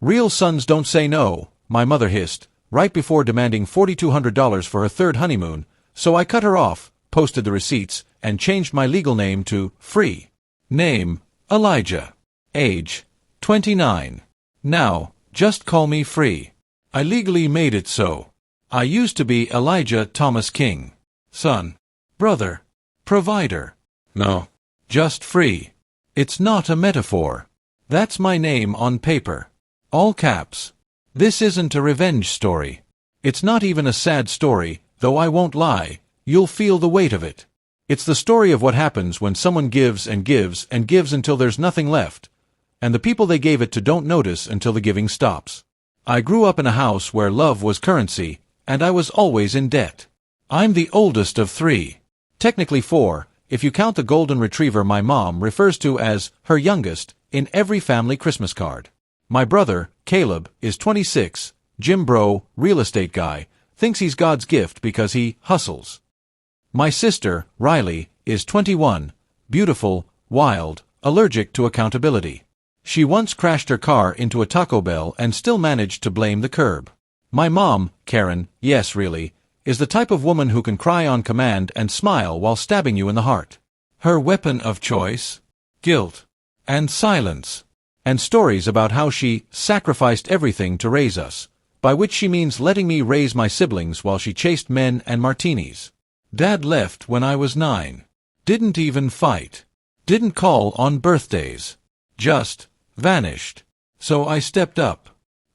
Real sons don't say no, my mother hissed, right before demanding $4,200 for her third honeymoon, so I cut her off, posted the receipts, and changed my legal name to Free. Name, Elijah. Age, 29. Now, just call me Free. I legally made it so. I used to be Elijah Thomas King. Son. Brother. Provider. No. Just Free. It's not a metaphor. That's my name on paper. All caps. This isn't a revenge story. It's not even a sad story, though I won't lie, you'll feel the weight of it. It's the story of what happens when someone gives and gives and gives until there's nothing left, and the people they gave it to don't notice until the giving stops. I grew up in a house where love was currency, and I was always in debt. I'm the oldest of 3. Technically 4, if you count the golden retriever my mom refers to as her youngest in every family Christmas card. My brother, Caleb, is 26, Jim Bro, real estate guy, thinks he's God's gift because he hustles. My sister, Riley, is 21, beautiful, wild, allergic to accountability. She once crashed her car into a Taco Bell and still managed to blame the curb. My mom, Karen, yes really, is the type of woman who can cry on command and smile while stabbing you in the heart. Her weapon of choice? Guilt. And silence. And stories about how she sacrificed everything to raise us, by which she means letting me raise my siblings while she chased men and martinis. Dad left when I was 9. Didn't even fight. Didn't call on birthdays. Just vanished. So I stepped up.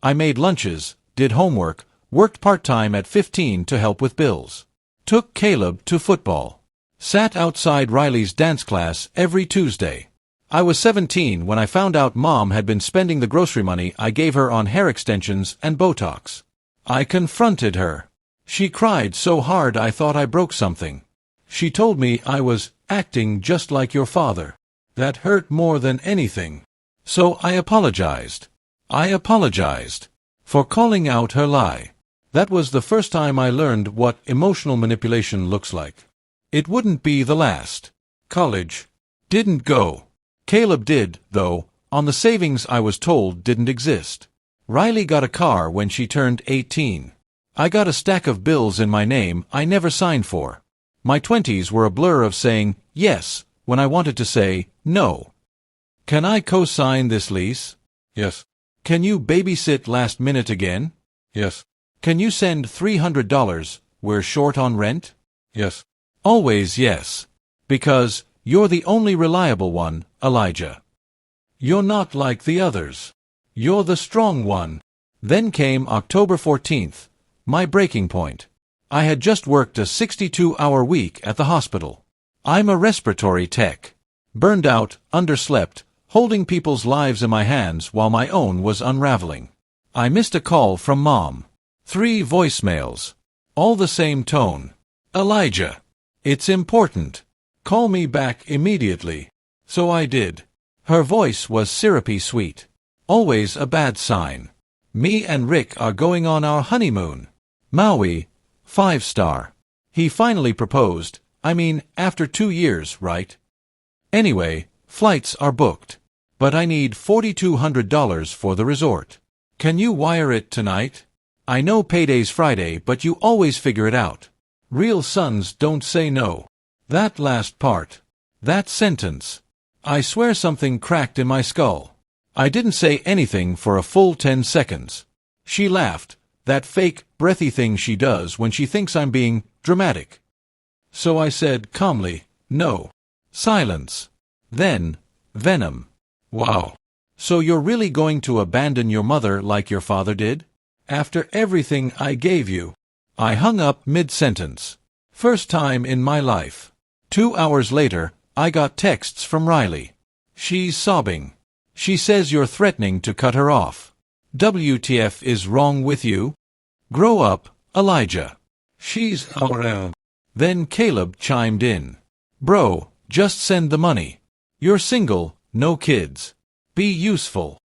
I made lunches, did homework, worked part-time at 15 to help with bills. Took Caleb to football. Sat outside Riley's dance class every Tuesday. I was 17 when I found out Mom had been spending the grocery money I gave her on hair extensions and Botox. I confronted her. She cried so hard I thought I broke something. She told me I was acting just like your father. That hurt more than anything. So I apologized. For calling out her lie. That was the first time I learned what emotional manipulation looks like. It wouldn't be the last. College. Didn't go. Caleb did, though, on the savings I was told didn't exist. Riley got a car when she turned 18. I got a stack of bills in my name I never signed for. My 20s were a blur of saying yes when I wanted to say no. Can I co-sign this lease? Yes. Can you babysit last minute again? Yes. Can you send $300? We're short on rent? Yes. Always yes. Because you're the only reliable one, Elijah. You're not like the others. You're the strong one. Then came October 14th, my breaking point. I had just worked a 62-hour week at the hospital. I'm a respiratory tech. Burned out, underslept, holding people's lives in my hands while my own was unraveling. I missed a call from Mom. 3 voicemails. All the same tone. Elijah. It's important. Call me back immediately. So I did. Her voice was syrupy sweet. Always a bad sign. Me and Rick are going on our honeymoon. Maui. 5-star. He finally proposed. I mean, after 2 years, right? Anyway, flights are booked. But I need $4,200 for the resort. Can you wire it tonight? I know payday's Friday, but you always figure it out. Real sons don't say no. That last part. That sentence. I swear something cracked in my skull. I didn't say anything for a full 10 seconds. She laughed, that fake, breathy thing she does when she thinks I'm being dramatic. So I said calmly, no. Silence. Then, venom. Wow. So you're really going to abandon your mother like your father did? After everything I gave you? I hung up mid-sentence. First time in my life. 2 hours later, I got texts from Riley. She's sobbing. She says you're threatening to cut her off. WTF is wrong with you? Grow up, Elijah. She's around. Then Caleb chimed in. Bro, just send the money. You're single, no kids. Be useful.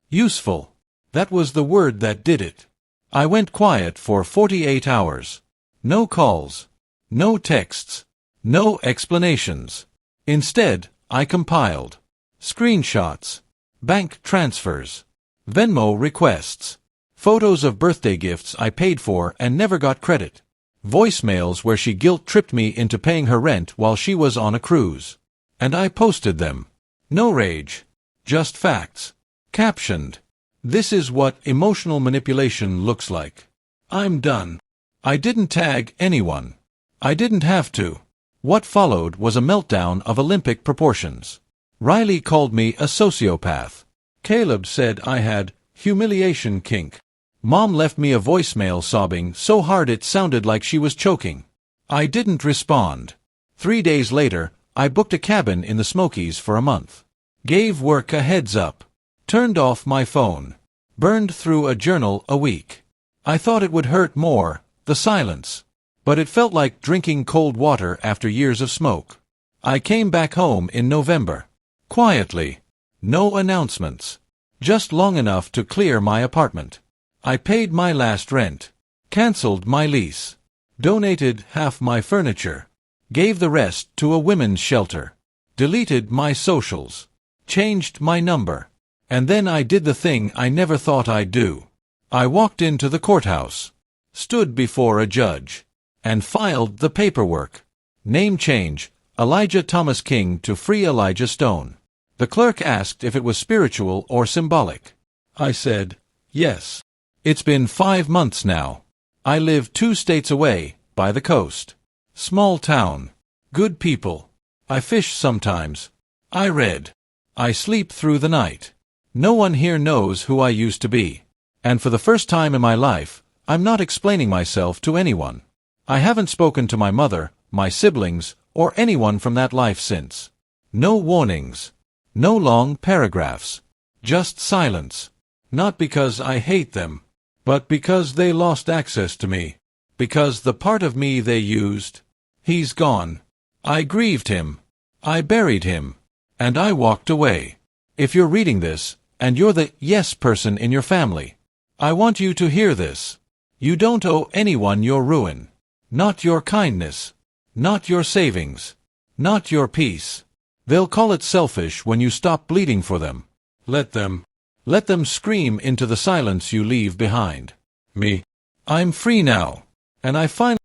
Useful. That was the word that did it. I went quiet for 48 hours. No calls. No texts. No explanations. Instead, I compiled screenshots, bank transfers, Venmo requests. Photos of birthday gifts I paid for and never got credit. Voicemails where she guilt-tripped me into paying her rent while she was on a cruise. And I posted them. No rage. Just facts. Captioned. This is what emotional manipulation looks like. I'm done. I didn't tag anyone. I didn't have to. What followed was a meltdown of Olympic proportions. Riley called me a sociopath. Caleb said I had humiliation kink. Mom left me a voicemail sobbing so hard it sounded like she was choking. I didn't respond. 3 days later, I booked a cabin in the Smokies for a month. Gave work a heads up. Turned off my phone. Burned through a journal a week. I thought it would hurt more, the silence. But it felt like drinking cold water after years of smoke. I came back home in November. Quietly. No announcements. Just long enough to clear my apartment. I paid my last rent. Cancelled my lease. Donated half my furniture. Gave the rest to a women's shelter. Deleted my socials. Changed my number. And then I did the thing I never thought I'd do. I walked into the courthouse. Stood before a judge. And filed the paperwork. Name change, Elijah Thomas King to free Elijah Stone. The clerk asked if it was spiritual or symbolic. I said, yes. It's been 5 months now. I live 2 states away, by the coast. Small town. Good people. I fish sometimes. I read. I sleep through the night. No one here knows who I used to be. And for the first time in my life, I'm not explaining myself to anyone. I haven't spoken to my mother, my siblings, or anyone from that life since. No warnings. No long paragraphs. Just silence. Not because I hate them, but because they lost access to me. Because the part of me they used, he's gone. I grieved him. I buried him. And I walked away. If you're reading this, and you're the yes person in your family, I want you to hear this. You don't owe anyone your ruin. Not your kindness. Not your savings. Not your peace. They'll call it selfish when you stop bleeding for them. Let them. Let them scream into the silence you leave behind. Me. I'm free now. And I finally